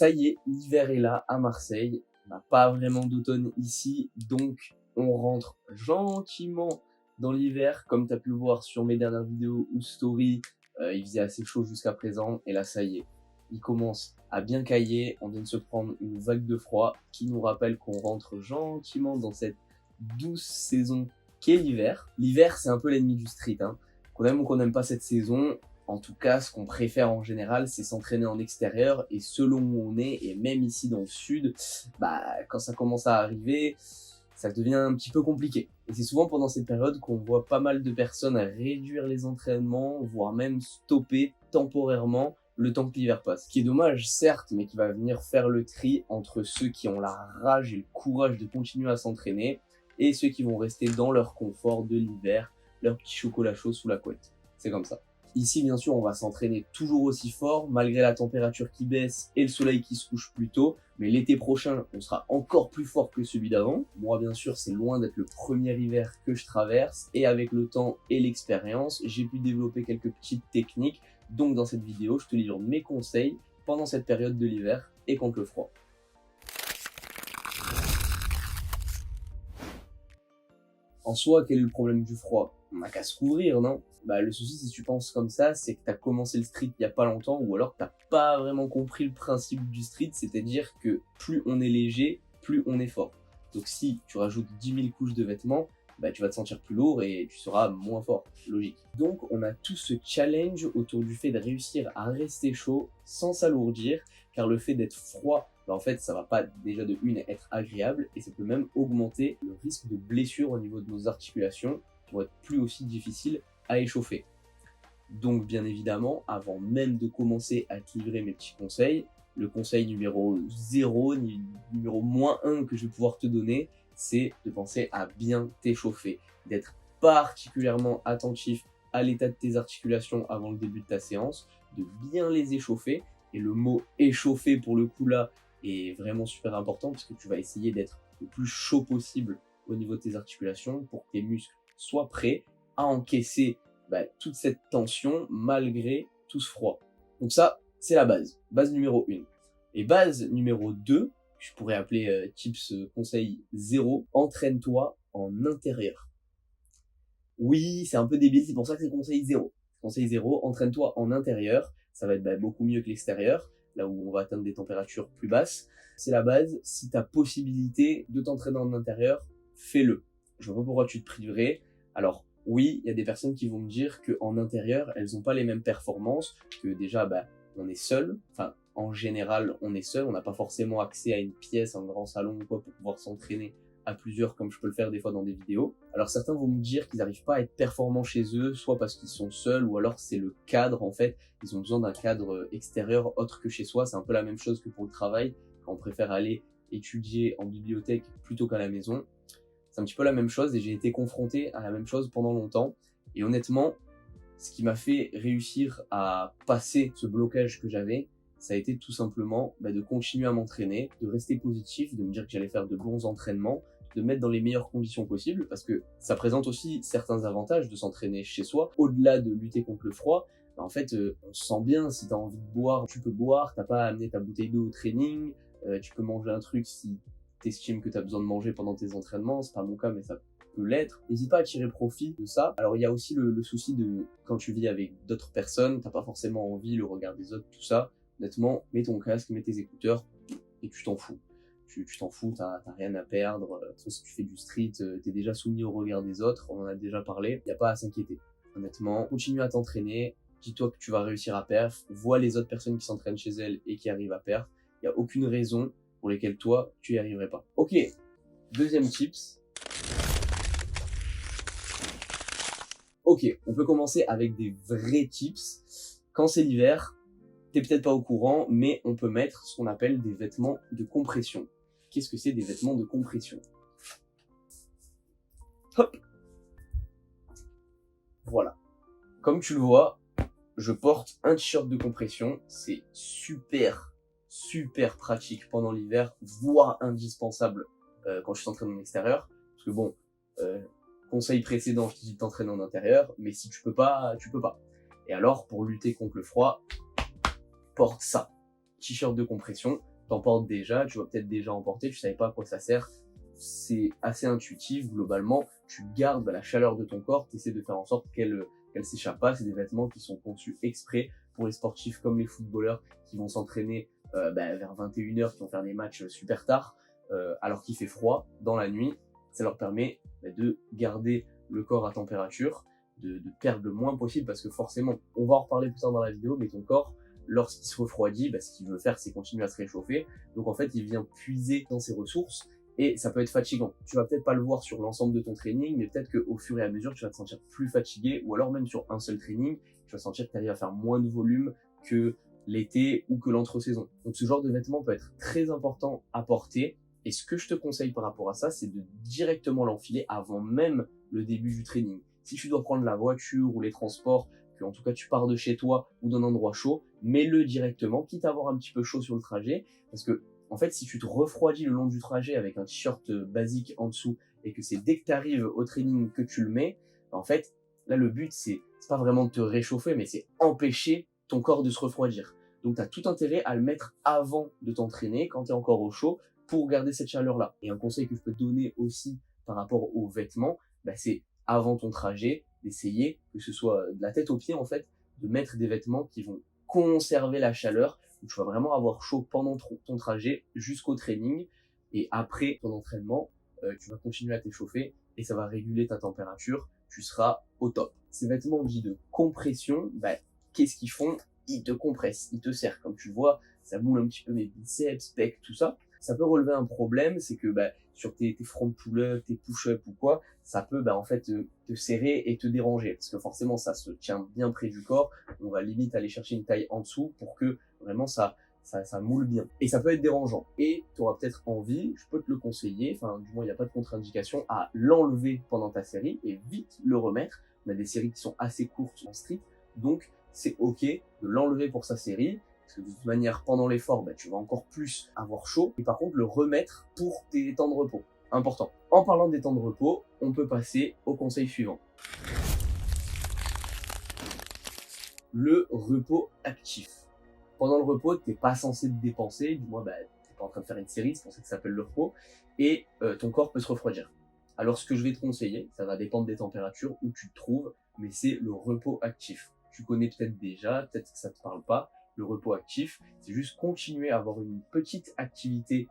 Ça y est, l'hiver est là à Marseille. On n'a pas vraiment d'automne ici, donc on rentre gentiment dans l'hiver. Comme tu as pu le voir sur mes dernières vidéos ou stories, il faisait assez chaud jusqu'à présent. Et là, ça y est, il commence à bien cailler. On vient de se prendre une vague de froid qui nous rappelle qu'on rentre gentiment dans cette douce saison qu'est l'hiver. L'hiver, c'est un peu l'ennemi du street, hein. Qu'on aime ou qu'on n'aime pas cette saison, en tout cas, ce qu'on préfère en général, c'est s'entraîner en extérieur. Et selon où on est, et même ici dans le sud, quand ça commence à arriver, ça devient un petit peu compliqué. Et c'est souvent pendant cette période qu'on voit pas mal de personnes réduire les entraînements, voire même stopper temporairement le temps que l'hiver passe. Ce qui est dommage, certes, mais qui va venir faire le tri entre ceux qui ont la rage et le courage de continuer à s'entraîner et ceux qui vont rester dans leur confort de l'hiver, leur petit chocolat chaud sous la couette. C'est comme ça. Ici, bien sûr, on va s'entraîner toujours aussi fort, malgré la température qui baisse et le soleil qui se couche plus tôt. Mais l'été prochain, on sera encore plus fort que celui d'avant. Moi, bien sûr, c'est loin d'être le premier hiver que je traverse. Et avec le temps et l'expérience, j'ai pu développer quelques petites techniques. Donc, dans cette vidéo, je te livre mes conseils pendant cette période de l'hiver et contre le froid. En soi, quel est le problème du froid? On n'a qu'à se couvrir, non? Le souci, si tu penses comme ça, c'est que tu as commencé le street il y a pas longtemps, ou alors que t'as pas vraiment compris le principe du street, c'est-à-dire que plus on est léger, plus on est fort. Donc si tu rajoutes 10 000 couches de vêtements, tu vas te sentir plus lourd et tu seras moins fort, logique. Donc on a tout ce challenge autour du fait de réussir à rester chaud sans s'alourdir, car le fait d'être froid, en fait, ça va pas déjà de une être agréable et ça peut même augmenter le risque de blessure au niveau de nos articulations qui vont être plus aussi difficiles à échauffer. Donc bien évidemment, avant même de commencer à te livrer mes petits conseils, le conseil numéro 0, numéro -1 que je vais pouvoir te donner, c'est de penser à bien t'échauffer, d'être particulièrement attentif à l'état de tes articulations avant le début de ta séance, de bien les échauffer. Et le mot échauffer pour le coup là est vraiment super important parce que tu vas essayer d'être le plus chaud possible au niveau de tes articulations pour que tes muscles soient prêts à encaisser toute cette tension malgré tout ce froid. Donc ça, c'est la base. Base numéro 1. Et base numéro 2, je pourrais appeler tips conseil 0, entraîne-toi en intérieur. Oui, c'est un peu débile, c'est pour ça que c'est conseil 0. Conseil 0, entraîne-toi en intérieur. Ça va être beaucoup mieux que l'extérieur, là où on va atteindre des températures plus basses. C'est la base. Si tu as possibilité de t'entraîner en intérieur, fais-le. Je vois pas pourquoi tu te priverais. Alors, oui, il y a des personnes qui vont me dire qu'en intérieur, elles n'ont pas les mêmes performances, que déjà, on est seul. Enfin, en général, on est seul. On n'a pas forcément accès à une pièce, un grand salon ou quoi pour pouvoir s'entraîner à plusieurs comme je peux le faire des fois dans des vidéos. Alors certains vont me dire qu'ils n'arrivent pas à être performants chez eux, soit parce qu'ils sont seuls ou alors c'est le cadre en fait. Ils ont besoin d'un cadre extérieur autre que chez soi. C'est un peu la même chose que pour le travail, quand on préfère aller étudier en bibliothèque plutôt qu'à la maison. C'est un petit peu la même chose et j'ai été confronté à la même chose pendant longtemps. Et honnêtement, ce qui m'a fait réussir à passer ce blocage que j'avais, ça a été tout simplement de continuer à m'entraîner, de rester positif, de me dire que j'allais faire de bons entraînements, de mettre dans les meilleures conditions possibles, parce que ça présente aussi certains avantages de s'entraîner chez soi. Au-delà de lutter contre le froid, en fait, on se sent bien. Si tu as envie de boire, tu peux boire, t'as pas à amener ta bouteille d'eau au training, tu peux manger un truc si t'estimes que tu as besoin de manger pendant tes entraînements, c'est pas mon cas, mais ça peut l'être. N'hésite pas à tirer profit de ça. Alors il y a aussi le souci de quand tu vis avec d'autres personnes, t'as pas forcément envie, le regard des autres, tout ça. Honnêtement, mets ton casque, mets tes écouteurs et tu t'en fous. Tu t'en fous, t'as rien à perdre. De toute façon, si tu fais du street, t'es déjà soumis au regard des autres, on en a déjà parlé. Y a pas à s'inquiéter. Honnêtement, continue à t'entraîner. Dis-toi que tu vas réussir à perf. Vois les autres personnes qui s'entraînent chez elles et qui arrivent à perf. Y a aucune raison pour lesquelles toi, tu y arriverais pas. Ok, deuxième tips. Ok, on peut commencer avec des vrais tips. Quand c'est l'hiver, t'es peut-être pas au courant, mais on peut mettre ce qu'on appelle des vêtements de compression. Qu'est-ce que c'est des vêtements de compression? Hop. Voilà. Comme tu le vois, je porte un t-shirt de compression. C'est super pratique pendant l'hiver, voire indispensable quand je t'entraîne en extérieur. Parce que bon, conseil précédent, je te dis de t'entraîner en intérieur, mais si tu peux pas, tu peux pas. Et alors, pour lutter contre le froid, porte ça. t-shirt de compression, t'en portes déjà, tu vas peut-être déjà en porter, tu savais pas à quoi ça sert. C'est assez intuitif, globalement, tu gardes la chaleur de ton corps, tu essaies de faire en sorte qu'elle s'échappe pas. C'est des vêtements qui sont conçus exprès pour les sportifs comme les footballeurs qui vont s'entraîner vers 21h, qui vont faire des matchs super tard, alors qu'il fait froid dans la nuit. Ça leur permet de garder le corps à température, de perdre le moins possible, parce que forcément, on va en reparler plus tard dans la vidéo, mais ton corps, lorsqu'il se refroidit, ce qu'il veut faire, c'est continuer à se réchauffer. Donc en fait, il vient puiser dans ses ressources et ça peut être fatigant. Tu vas peut-être pas le voir sur l'ensemble de ton training, mais peut-être qu'au fur et à mesure, tu vas te sentir plus fatigué, ou alors même sur un seul training, tu vas sentir que tu arrives à faire moins de volume que l'été ou que l'entre-saison. Donc ce genre de vêtements peut être très important à porter. Et ce que je te conseille par rapport à ça, c'est de directement l'enfiler avant même le début du training. Si tu dois prendre la voiture ou les transports, que en tout cas tu pars de chez toi ou d'un endroit chaud, mets-le directement, quitte à avoir un petit peu chaud sur le trajet, parce que en fait, si tu te refroidis le long du trajet avec un t-shirt basique en dessous et que c'est dès que tu arrives au training que tu le mets, en fait, là le but c'est pas vraiment de te réchauffer, mais c'est empêcher ton corps de se refroidir. Donc tu as tout intérêt à le mettre avant de t'entraîner, quand tu es encore au chaud, pour garder cette chaleur-là. Et un conseil que je peux te donner aussi par rapport aux vêtements, c'est avant ton trajet, d'essayer, que ce soit de la tête aux pieds en fait, de mettre des vêtements qui vont conserver la chaleur, où tu vas vraiment avoir chaud pendant ton trajet jusqu'au training, et après ton entraînement, tu vas continuer à t'échauffer et ça va réguler ta température, tu seras au top. Ces vêtements dits de compression, qu'est-ce qu'ils font? Ils te compressent, ils te serrent. Comme tu le vois, ça moule un petit peu mes biceps, pecs, tout ça. Ça peut relever un problème, c'est que sur tes front pull-up, tes push-up ou quoi, ça peut en fait te serrer et te déranger, parce que forcément ça se tient bien près du corps. On va limite aller chercher une taille en dessous pour que vraiment ça moule bien. Et ça peut être dérangeant. Et tu auras peut-être envie, je peux te le conseiller, enfin du moins il n'y a pas de contre-indication, à l'enlever pendant ta série et vite le remettre. On a des séries qui sont assez courtes en street, donc c'est ok de l'enlever pour sa série. Parce que de toute manière, pendant l'effort, tu vas encore plus avoir chaud. Et par contre, le remettre pour tes temps de repos. Important. En parlant des temps de repos, on peut passer au conseil suivant. Le repos actif. Pendant le repos, t'es pas censé te dépenser, du moins t'es pas en train de faire une série, c'est pour ça que ça s'appelle le repos, et ton corps peut se refroidir. Alors ce que je vais te conseiller, ça va dépendre des températures où tu te trouves, mais c'est le repos actif. Tu connais peut-être déjà, peut-être que ça te parle pas. Le repos actif, c'est juste continuer à avoir une petite activité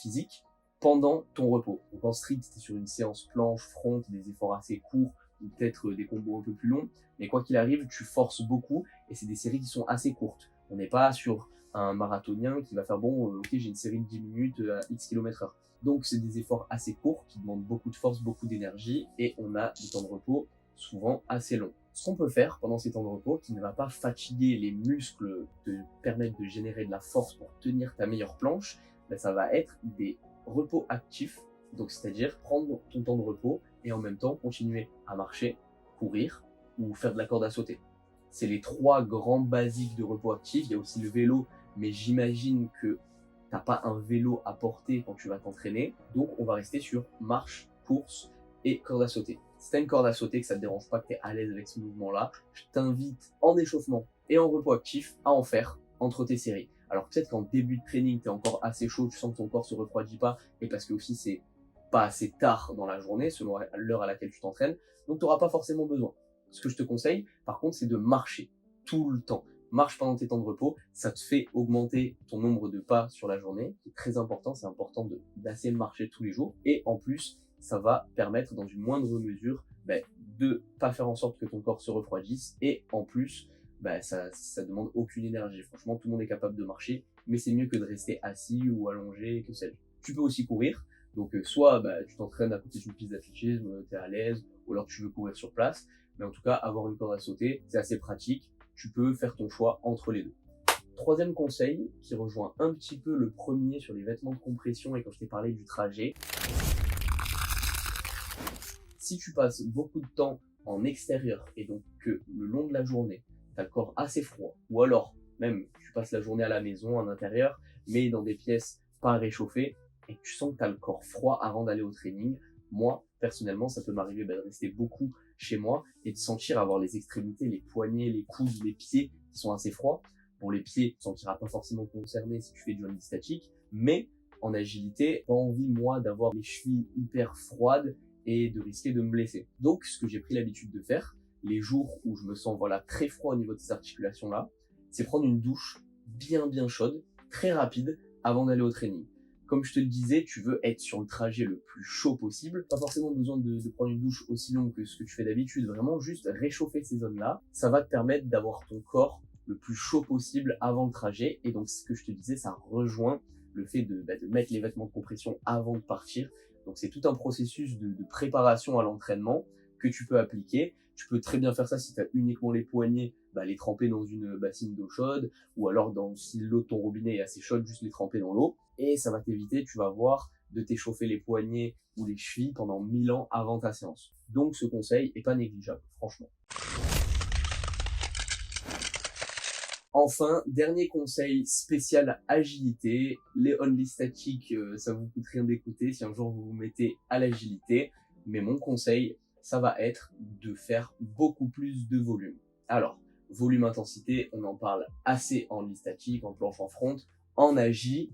physique pendant ton repos. Donc en street, tu es sur une séance planche, front, des efforts assez courts, ou peut-être des combos un peu plus longs, mais quoi qu'il arrive, tu forces beaucoup, et c'est des séries qui sont assez courtes. On n'est pas sur un marathonien qui va faire ok, j'ai une série de 10 minutes à X km/h. Donc c'est des efforts assez courts qui demandent beaucoup de force, beaucoup d'énergie, et on a des temps de repos souvent assez longs. Ce qu'on peut faire pendant ces temps de repos, qui ne va pas fatiguer les muscles, te permettre de générer de la force pour tenir ta meilleure planche, ça va être des repos actifs. Donc c'est-à-dire prendre ton temps de repos et en même temps continuer à marcher, courir ou faire de la corde à sauter. C'est les 3 grands basiques de repos actif. Il y a aussi le vélo, mais j'imagine que t'as pas un vélo à porter quand tu vas t'entraîner. Donc on va rester sur marche, course et corde à sauter. Si t'as une corde à sauter, que ça te dérange pas, que t'es à l'aise avec ce mouvement-là, je t'invite en échauffement et en repos actif à en faire entre tes séries. Alors peut-être qu'en début de training, t'es encore assez chaud, tu sens que ton corps se refroidit pas, et parce que aussi c'est pas assez tard dans la journée, selon l'heure à laquelle tu t'entraînes, donc t'auras pas forcément besoin. Ce que je te conseille, par contre, c'est de marcher tout le temps. Marche pendant tes temps de repos, ça te fait augmenter ton nombre de pas sur la journée, c'est très important, c'est important d'assez marcher tous les jours, et en plus, ça va permettre dans une moindre mesure de pas faire en sorte que ton corps se refroidisse, et en plus ça demande aucune énergie. Franchement, tout le monde est capable de marcher, mais c'est mieux que de rester assis ou allongé, que sais-je. Tu peux aussi courir, donc soit tu t'entraînes à côté d'une piste d'athlétisme, t'es à l'aise, ou alors tu veux courir sur place, mais en tout cas avoir une corde à sauter, c'est assez pratique, tu peux faire ton choix entre les deux. Troisième conseil, qui rejoint un petit peu le premier sur les vêtements de compression et quand je t'ai parlé du trajet. Si tu passes beaucoup de temps en extérieur et donc que le long de la journée, tu as le corps assez froid, ou alors même tu passes la journée à la maison, en intérieur, mais dans des pièces pas réchauffées, et que tu sens que tu as le corps froid avant d'aller au training, moi, personnellement, ça peut m'arriver de rester beaucoup chez moi et de sentir avoir les extrémités, les poignets, les coudes, les pieds qui sont assez froids. pour les pieds, tu ne sentiras pas forcément concerné si tu fais du handstand statique, mais en agilité, pas envie, moi, d'avoir les chevilles hyper froides et de risquer de me blesser. Donc, ce que j'ai pris l'habitude de faire, les jours où je me sens très froid au niveau de ces articulations-là, c'est prendre une douche bien chaude, très rapide, avant d'aller au training. Comme je te le disais, tu veux être sur le trajet le plus chaud possible. Pas forcément besoin de prendre une douche aussi longue que ce que tu fais d'habitude. Vraiment juste réchauffer ces zones-là. Ça va te permettre d'avoir ton corps le plus chaud possible avant le trajet. Et donc, ce que je te disais, ça rejoint le fait de mettre les vêtements de compression avant de partir. Donc, c'est tout un processus de préparation à l'entraînement que tu peux appliquer. Tu peux très bien faire ça si tu as uniquement les poignets, les tremper dans une bassine d'eau chaude, ou alors si l'eau de ton robinet est assez chaude, juste les tremper dans l'eau. Et ça va t'éviter, tu vas voir, de t'échauffer les poignets ou les chevilles pendant 1000 ans avant ta séance. Donc ce conseil est pas négligeable, franchement. Enfin, dernier conseil spécial agilité, les only statiques, ça vous coûte rien d'écouter si un jour vous vous mettez à l'agilité, mais mon conseil, ça va être de faire beaucoup plus de volume. Alors, volume intensité, on en parle assez en only statique, en planche en front, en agi,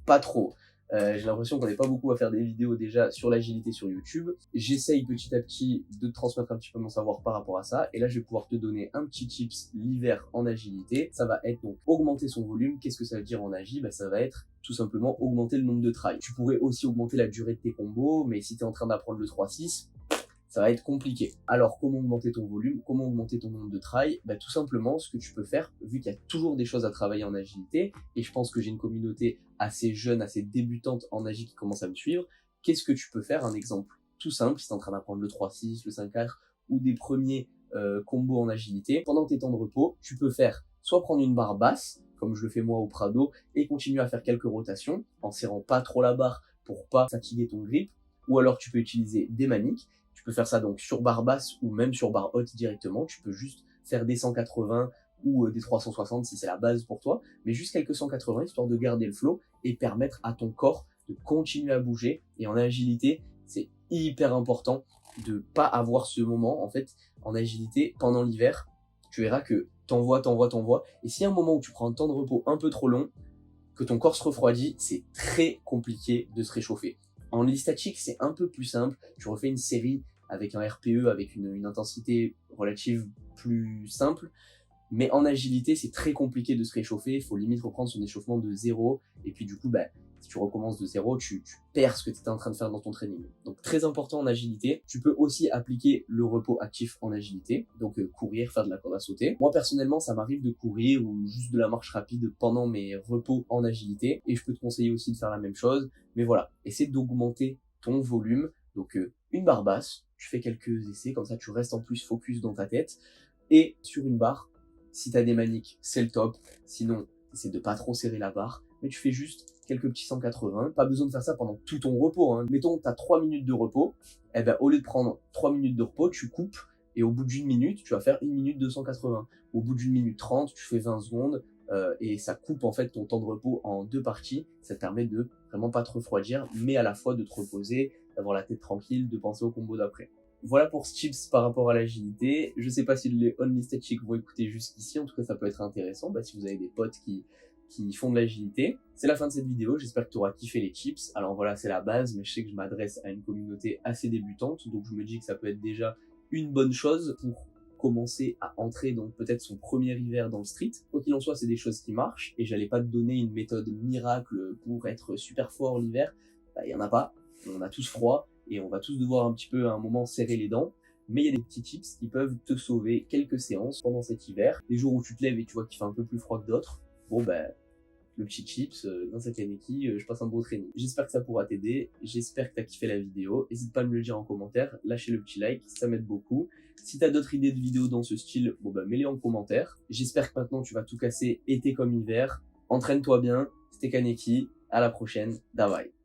pas trop. J'ai l'impression qu'on n'est pas beaucoup à faire des vidéos déjà sur l'agilité sur YouTube. J'essaye petit à petit de te transmettre un petit peu mon savoir par rapport à ça. Et là, je vais pouvoir te donner un petit tips l'hiver en agilité. Ça va être donc augmenter son volume. Qu'est-ce que ça veut dire en agi? Ça va être tout simplement augmenter le nombre de tries. Tu pourrais aussi augmenter la durée de tes combos, mais si tu es en train d'apprendre le 3-6, ça va être compliqué. Alors, comment augmenter ton volume? Comment augmenter ton nombre de tries? Tout simplement, ce que tu peux faire, vu qu'il y a toujours des choses à travailler en agilité, et je pense que j'ai une communauté assez jeune, assez débutante en agi qui commence à me suivre, qu'est-ce que tu peux faire? Un exemple tout simple, si tu es en train d'apprendre le 3-6, le 5-4, ou des premiers combos en agilité, pendant tes temps de repos, tu peux faire soit prendre une barre basse, comme je le fais moi au Prado, et continuer à faire quelques rotations, en serrant pas trop la barre pour pas fatiguer ton grip, ou alors tu peux utiliser des maniques. Tu peux faire ça donc sur barre basse ou même sur barre haute directement. Tu peux juste faire des 180 ou des 360 si c'est la base pour toi, mais juste quelques 180 histoire de garder le flow et permettre à ton corps de continuer à bouger. Et en agilité, c'est hyper important de pas avoir ce moment. En fait, en agilité, pendant l'hiver, tu verras que t'envoies. Et s'il y a un moment où tu prends un temps de repos un peu trop long, que ton corps se refroidit, c'est très compliqué de se réchauffer. En only statique, c'est un peu plus simple. Tu refais une série avec un RPE, avec une intensité relative plus simple. Mais en agilité, c'est très compliqué de se réchauffer. Il faut limite reprendre son échauffement de zéro. Et puis du coup, si tu recommences de zéro, tu perds ce que tu étais en train de faire dans ton training. Donc très important en agilité. Tu peux aussi appliquer le repos actif en agilité. Donc courir, faire de la corde à sauter. Moi personnellement, ça m'arrive de courir ou juste de la marche rapide pendant mes repos en agilité. Et je peux te conseiller aussi de faire la même chose. Mais voilà, essaie d'augmenter ton volume. Donc une barre basse, tu fais quelques essais, comme ça tu restes en plus focus dans ta tête. Et sur une barre, si tu as des maniques, c'est le top. Sinon, essaie de pas trop serrer la barre. Mais tu fais juste quelques petits 180. Pas besoin de faire ça pendant tout ton repos. Mettons, tu as 3 minutes de repos. Au lieu de prendre 3 minutes de repos, tu coupes. Et au bout d'une minute, tu vas faire 1 minute de 180. Au bout d'une minute 30, tu fais 20 secondes. Et ça coupe en fait ton temps de repos en 2 parties. Ça te permet de vraiment pas te refroidir, mais à la fois de te reposer, d'avoir la tête tranquille, de penser au combo d'après. Voilà pour ce tips par rapport à l'agilité. Je sais pas si les only statiques vont écouter jusqu'ici. En tout cas, ça peut être intéressant si vous avez des potes qui font de l'agilité. C'est la fin de cette vidéo. J'espère que tu auras kiffé les tips. Alors voilà, c'est la base, mais je sais que je m'adresse à une communauté assez débutante. Donc je me dis que ça peut être déjà une bonne chose pour commencer à entrer dans peut-être son premier hiver dans le street. Quoi qu'il en soit, c'est des choses qui marchent. Et j'allais pas te donner une méthode miracle pour être super fort l'hiver. Il y en a pas. On a tous froid. Et on va tous devoir un petit peu à un moment serrer les dents. Mais il y a des petits tips qui peuvent te sauver quelques séances pendant cet hiver. Les jours où tu te lèves et tu vois qu'il fait un peu plus froid que d'autres, le petit chips, dans cette Kaneki, je passe un beau training. J'espère que ça pourra t'aider. J'espère que tu as kiffé la vidéo. N'hésite pas à me le dire en commentaire. Lâchez le petit like, ça m'aide beaucoup. Si tu as d'autres idées de vidéos dans ce style, mets-les en commentaire. J'espère que maintenant tu vas tout casser été comme hiver. Entraîne-toi bien. C'était Kaneki. À la prochaine. Bye bye.